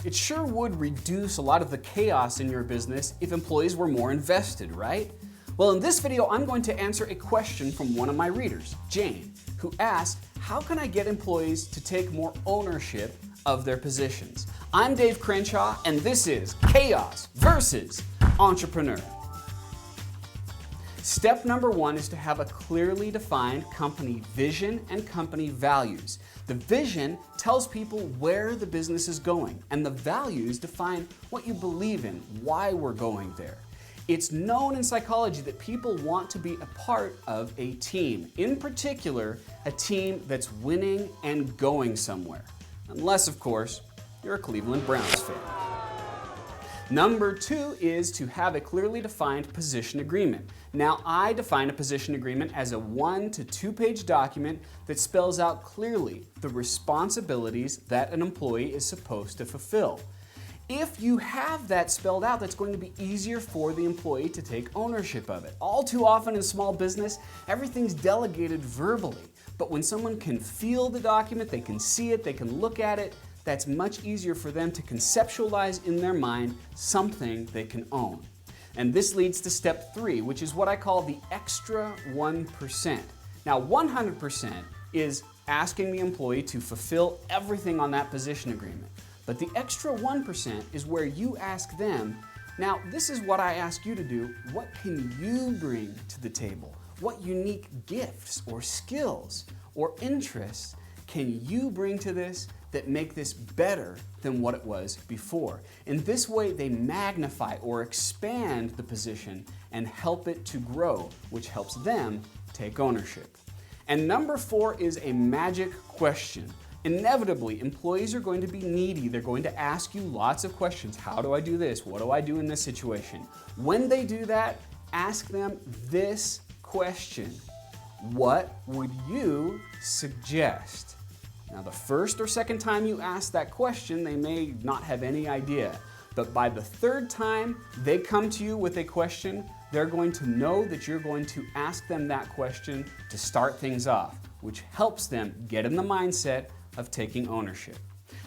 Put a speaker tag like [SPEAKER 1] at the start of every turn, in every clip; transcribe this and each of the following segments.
[SPEAKER 1] It sure would reduce a lot of the chaos in your business if employees were more invested, right? Well, in this video, I'm going to answer a question from one of my readers, Jane, who asked, how can I get employees to take more ownership of their positions? I'm Dave Crenshaw, and this is Chaos versus Entrepreneur. Step number one is to have a clearly defined company vision and company values. The vision tells people where the business is going, and the values define what you believe in, why we're going there. It's known in psychology that people want to be a part of a team, in particular, a team that's winning and going somewhere. Unless, of course, you're a Cleveland Browns fan. Number two is to have a clearly defined position agreement. Now, I define a position agreement as a 1 to 2 page document that spells out clearly the responsibilities that an employee is supposed to fulfill. If you have that spelled out, that's going to be easier for the employee to take ownership of it. All too often in small business, everything's delegated verbally. But when someone can feel the document, they can see it, they can look at it, that's much easier for them to conceptualize in their mind something they can own. And this leads to step 3, which is what I call the extra 1%. Now, 100% is asking the employee to fulfill everything on that position agreement. But the extra 1% is where you ask them, now this is what I ask you to do, what can you bring to the table? What unique gifts or skills or interests can you bring to this that make this better than what it was before? In this way, they magnify or expand the position and help it to grow, which helps them take ownership. And number 4 is a magic question. Inevitably, employees are going to be needy. They're going to ask you lots of questions. How do I do this? What do I do in this situation? When they do that, ask them this question. What would you suggest? Now, the first or second time you ask that question, they may not have any idea. But by the third time they come to you with a question, they're going to know that you're going to ask them that question to start things off, which helps them get in the mindset of taking ownership.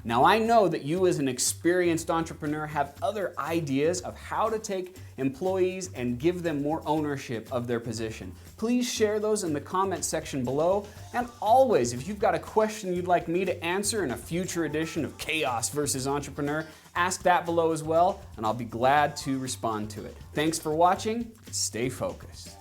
[SPEAKER 1] Now, I know that you as an experienced entrepreneur have other ideas of how to take employees and give them more ownership of their position. Please share those in the comment section below. And always, if you've got a question you'd like me to answer in a future edition of Chaos versus Entrepreneur, ask that below as well, and I'll be glad to respond to it. Thanks for watching. Stay focused.